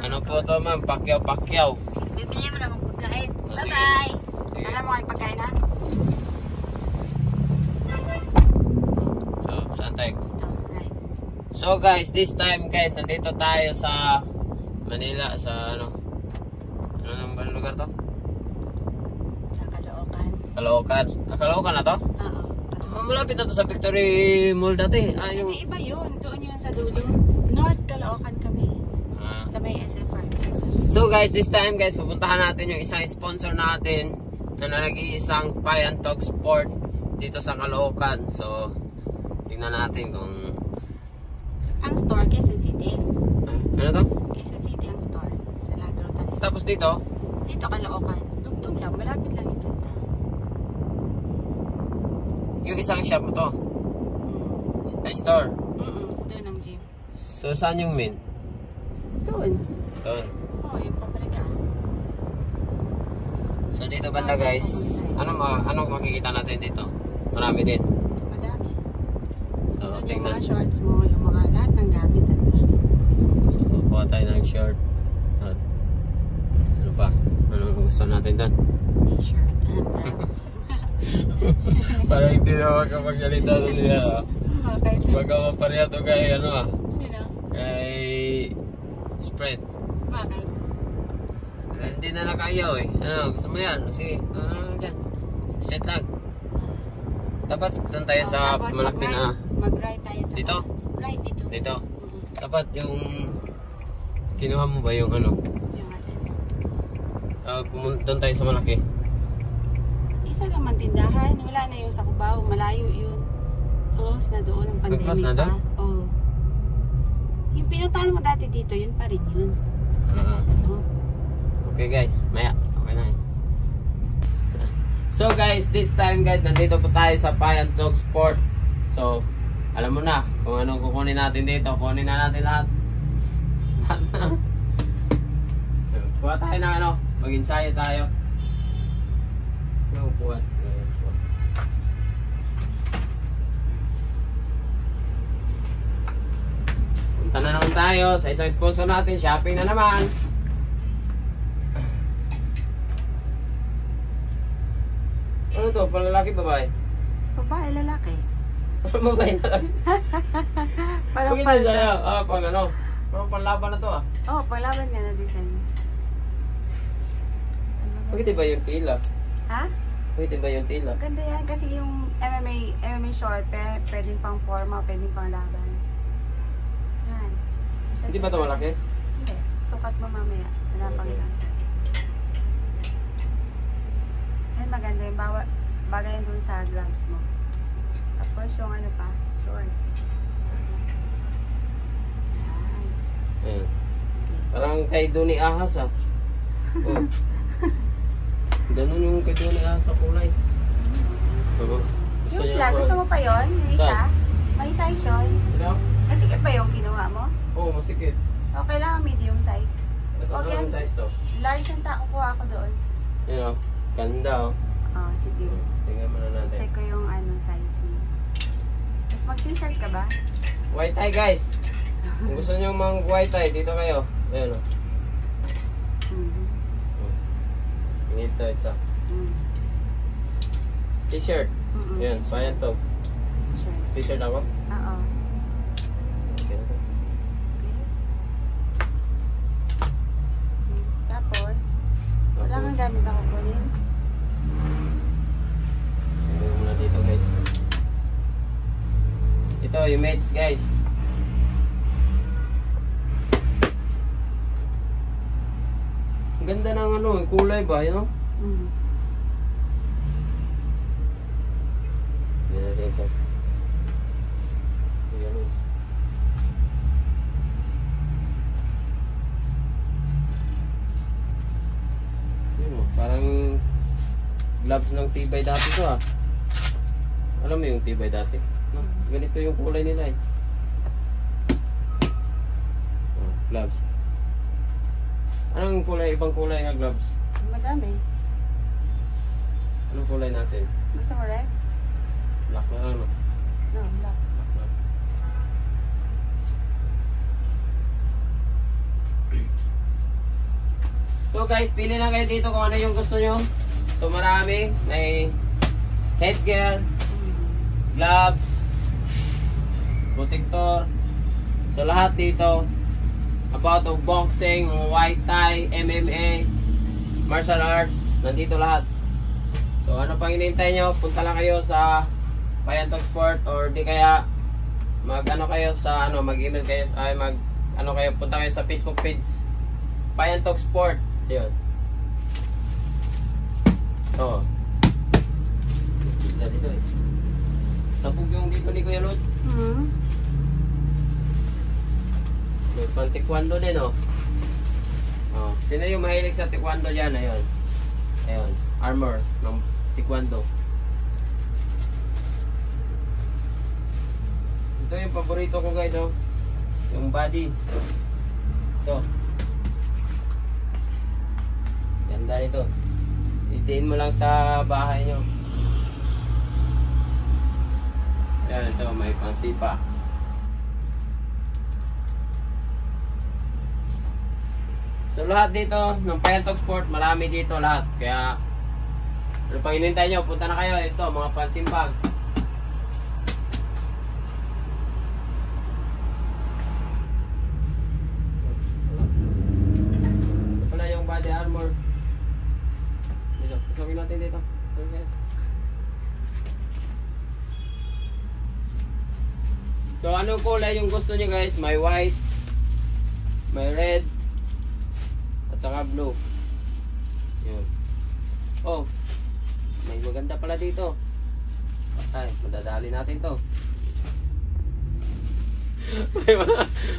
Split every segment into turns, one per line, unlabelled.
Ano po to ma'am? Pakyaw.
Bibili mo lang ang pagkain.
Ah, sige.
Bye-bye.
Sige.
Alam mo kayo pagkain ha?
So, saan tayo?
Ito, right.
So guys, this time guys, nandito tayo sa Manila, sa ano nang bang lugar to?
Sa Caloocan.
Caloocan. Caloocan na to?
Oo.
Malapit na to sa Victory Mall dati. Yung...
Hindi, iba yun. Doon yun sa dulo. North Caloocan kami. Sa may SF Park.
So guys, this time guys, pupuntahan natin yung isang sponsor natin na nag-iisang Pie and Talk Sport dito sa Caloocan. So, tingnan natin kung...
Ang store, Quezon City.
Ano to?
Quezon City ang store. Sa Lagro tayo.
Tapos dito?
Dito Caloocan. Tugtog lang. Malapit lang yung dyan.
Yung isang shop mo to? Ay, store?
Doon ang gym.
So, saan yung main?
Doon.
Doon.
Oo, yung paprika.
So, dito banda guys, ano makikita natin dito? Marami din.
Madami.
So,
Doon yung
tingnan.
mga shorts mo, yung mga lahat ng gamit.
So, kuha tayo ng short. At, ano pa? Anong gusto natin doon?
T-shirt.
Parang hindi na makapagsalita doon nila.
Bakit?
Baga mapareha to kay ano
Sino?
kay spread.
Bakit?
Hindi na nakayaw eh. Ano, gusto mo yan? Sige, dyan. Set lang. Dapat doon tayo sa
Tapos
malaki na.
mag-right tayo.
Dito?
Right dito.
Dito. Dapat yung kinuha mo ba yung ano?
Yung atin.
Doon tayo sa malaki.
Isa lang man tindahan. Wala na yung sa Cubao. Malayo yun. Close na doon ang pandemic.
Close na doon?
Oo. Yung pinuntahan mo dati dito, yun pa rin yun.
Okay guys, maya. Okay na eh. So guys, this time guys, nandito po tayo sa Pie and Talk Sport. So, alam mo na kung anong kukunin natin dito. Kunin na natin lahat. Kuha tayo na ano, mag-ensayo tayo. Kuha. Punta na naman tayo sa isang sponsor natin. Shopping na naman. Ano to? Panlalaki babae?
Babae, lalaki.
Babae na lang.
Parang
Pag hindi sa'yo, pang ano? Parang panlaban na to ah.
Oo, panglaban nga na design.
Pwede ba yung tila?
Ha?
Pwede ba yung tila?
Ganda yan kasi yung MMA short, pwedeng pang forma, pwedeng pang laban. Yan.
Hindi ba ito malaki?
Hindi. Sukat mo mamaya. Hanapang lang. Yan, maganda yung bagay yan dun sa gloves mo. Tapos yung ano pa, shorts. Yan.
Ayan. Parang kay Duni Ahas ah. Oh. Ganun yung kay Duni Ahas na kulay. Oo.
Yung flag, gusto mo pa yun? Yung isa? May size yun.
Ito?
Masikip ba yung kinuha mo?
Oo, masikip.
O, kailangan medium size.
Ito,
Okay.
anong size to?
Large yung kukuha ko doon.
Yan o. Ganda oh.
Oh, sige.
Tingnan mo na natin.
Check ko yung anong size mo. Tapos mag-t-shirt ka ba?
White tie guys. Kung gusto nyo mang white tie, dito kayo. Ayan o. Ito, isa. T-shirt. Ayan, payan to.
Sure.
T-shirt ako?
Oo.
Okay.
Tapos, wala kang gamit ako kunin.
Ito muna dito guys. Ito, yung mates guys. Ang ganda ng ano, yung kulay ba, you know? Yan, ito. Yan, parang gloves ng tibay dati to ah. Alam mo yung tibay dati? No? Ganito yung kulay nila eh. Oh, gloves. Anong kulay? Ibang kulay nga gloves?
Madami.
Anong kulay natin?
Gusto mo red?
Black na lang no?
No, black.
Black na. So guys, pili lang kayo dito kung ano yung gusto nyo. So marami. May headgear, gloves, protector. So lahat dito about of boxing, Muay Thai, MMA, martial arts, nandito lahat. So ano pang hinihintay nyo? Punta lang kayo sa Payantok Sport or di kaya mag-ano kayo sa mag-email kayo ay kayo, punta kayo sa Facebook page Payantok Sport. Ayun. Oo. Dito eh. Sabog yung dito ni Kuya Lod. May pang taekwondo din oh. Oh, sino yung mahilig sa taekwondo diyan? Ayun. Ayun, armor ng taekwondo. Ito yung paborito ko guys oh. Yung body. Ito. Ganda nito. Itiin mo lang sa bahay nyo. Yan, ito may pansipa. So lahat dito ng Payantok Sport, marami dito lahat. Kaya ano pang hinintay nyo, punta na kayo. Ito, mga pansimpag. Ito pala yung body armor. Dito, pasawin natin dito. Okay. So anong kulay yung gusto nyo guys? May white, may red, at saka blue. Yan. Oh, may maganda pala dito. Ay, madadali natin to.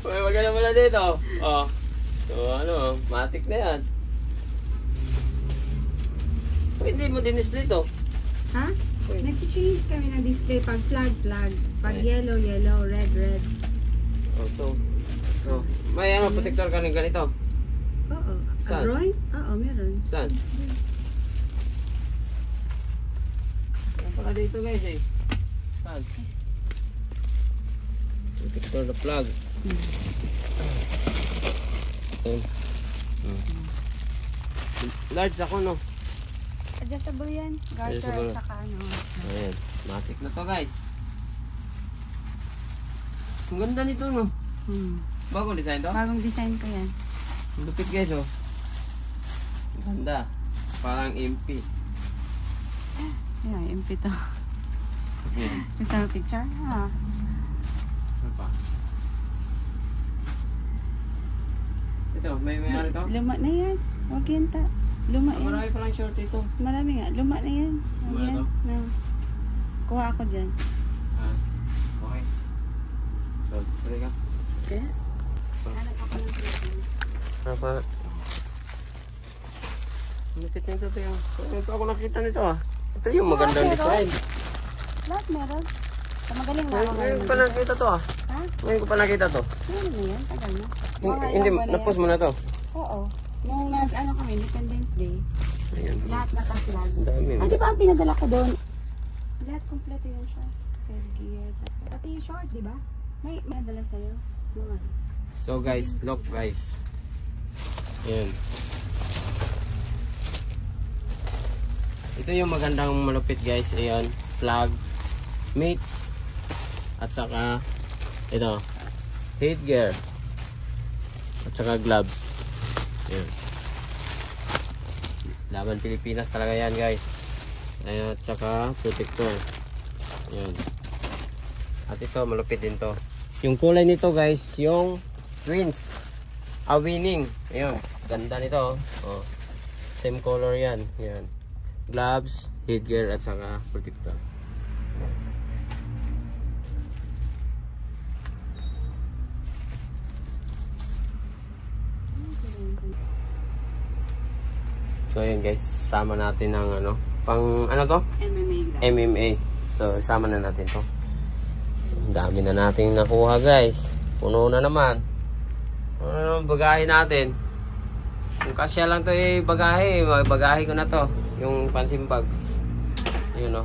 may maganda pala dito. Oh. So ano, matik na yan. Pwede mo din-display to.
Ha? Nag-change kami ng display pag flag. Pag yellow, red.
Oh, so may protector ka ng ganito?
Oo.
Saan?
Drawing? Oo, meron.
Saan? Para dito guys eh. Saan? Protector na plug. Large ako no?
Adjustable yan. Garter
Adjustable.
at saka ano.
Ayan, matik na to guys. Ang ganda nito no? Bagong design to?
Bagong design ko yan.
Lupit guys oh. Ganda. Parang MP.
Ayan, MP to. Gusto mo picture? Ha?
Ano pa? Ito, may ano to?
Luma na yan. Huwag yan ta. Luma yan.
Marami palang short ito.
Marami nga. Luma na yan. Huwag
Luma na
yan.
to?
No. Kuha ako dyan.
Okay. So, pwede ka?
Kaya? Hanap ako ng picture.
Ano pa? Lupit nito ito yung... Ito ako nakita nito ah. Ito yung magandang design.
Lahat meron. Sa magaling na ako
Ngayon ko pa nakita to ah.
Ha?
Ngayon ko pa nakita to.
Meron na yan. Tagal na.
Hindi, na-post mo na to.
Oo. Nung nag-ano kami, Independence Day,
Ayan.
lahat naka-flag.
Ang dami.
Ah, di ba ang pinadala ko doon? Lahat kompleto yun siya. Headgear. Pati yung short, di ba? May madala sa'yo. Small.
So guys, look guys. Ayan. Ito yung magandang malupit guys. Ayan. Flag. Mates. At saka ito. Headgear. At saka gloves. Ayan. Laban Pilipinas talaga yan guys. Ayan. At saka protector. Ayan. At ito malupit din to. Yung kulay nito guys, yung twins. Winning. Ayan. Ganda nito. Oh. Same color yan. Ayan. Gloves, headgear at saka protector. So yun guys, sama natin ng ano, pang ano to?
MMA.
MMA. So sama na natin to. Ang dami na nating nakuha guys. Puno na naman. Ano naman bagahe natin? Kung kasya lang to bagahe, bagahe ko na to. Yung pansimbag. Yun o.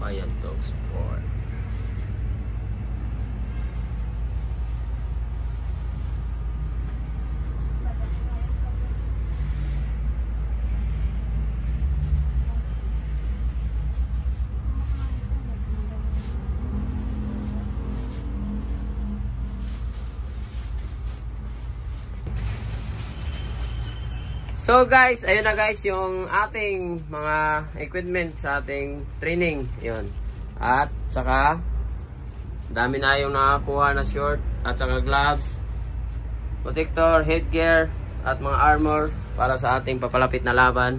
Payantog Sport. So guys, ayun na guys yung ating mga equipment sa ating training. Yun. At saka dami na yung nakakuha na short at saka gloves, protector, headgear at mga armor para sa ating papalapit na laban.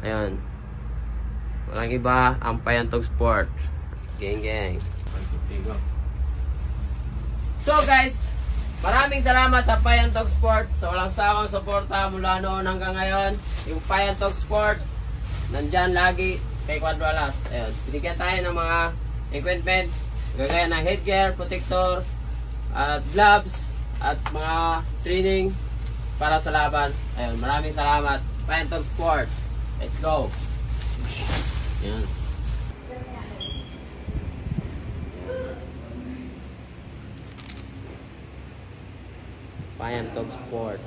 Ayun. Walang iba, ang Payantog Sport. Gang gang. So guys, maraming salamat sa Payantog Sport sa walang sawang suporta mula noon hanggang ngayon. Yung Payantog Sport nandyan lagi kay Quadro Alas. Ayun, binigyan tayo ng mga equipment gagaya ng headgear, protector, at gloves at mga training para sa laban. Ayun, maraming salamat Payantog Sport. Let's go. Ayun. Payantog Sport.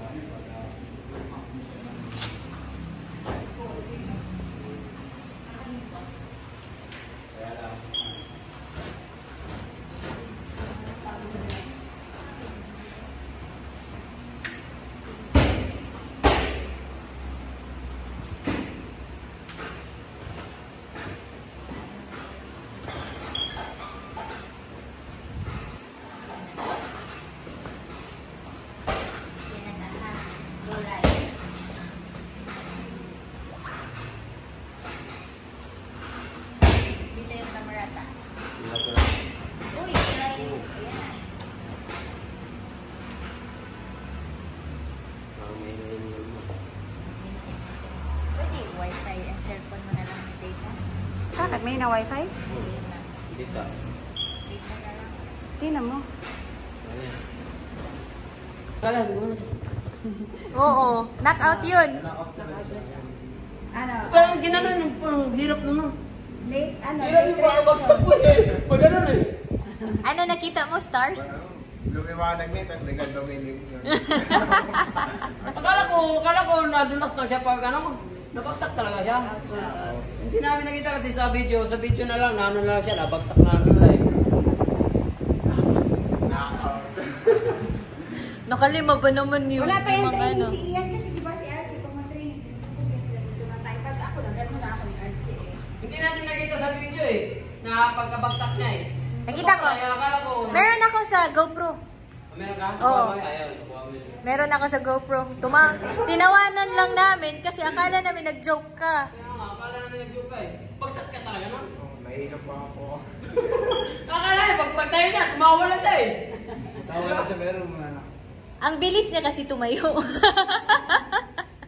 Bakit? May na wifi?
Dito.
Tingnan mo.
Kala, hindi mo na.
Oo, knockout yun.
Ano?
Parang ginanon, parang hirap naman.
Late, ano?
Hirap yung pakabagsak po eh. Pag ganun eh.
Ano nakita mo, stars?
Lumiwanag nito, naging Dominic yun.
Akala ko nadulas na siya pag ano, nabagsak talaga siya. Hindi namin nakita kasi sa video na lang, na lang siya, nabagsak na lang kita eh.
Nakalima ba naman yun?
Wala pa yung
Mga
training
ano.
si Ian kasi di ba si Archie kung mag-training. Kasi ako lang, gano'n na ako ni Archie eh.
Hindi natin nakita sa video eh, na pagkabagsak niya eh.
Nakita ko.
Kaya akala ko.
Meron ako sa GoPro.
Meron ka?
Oo.
Ayaw.
Meron ako sa GoPro. Tinawanan lang namin kasi akala namin nag-joke ka.
Kaya nga, akala namin nag-joke ka eh. Bagsak ka talaga no?
Nahihilap pa ako.
Akala eh, pag tayo niya, tumawala siya eh.
Tawala siya, meron mga anak.
Ang bilis niya kasi tumayo.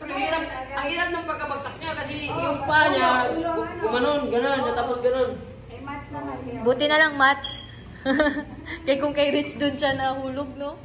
Pero ang hirap ng pagkabagsak niya kasi yung paa niya, gumanon, ganon, tapos ganon.
Ay, match naman.
Buti na lang, Mats. Kaya kung kay Rich dun siya nahulog, no?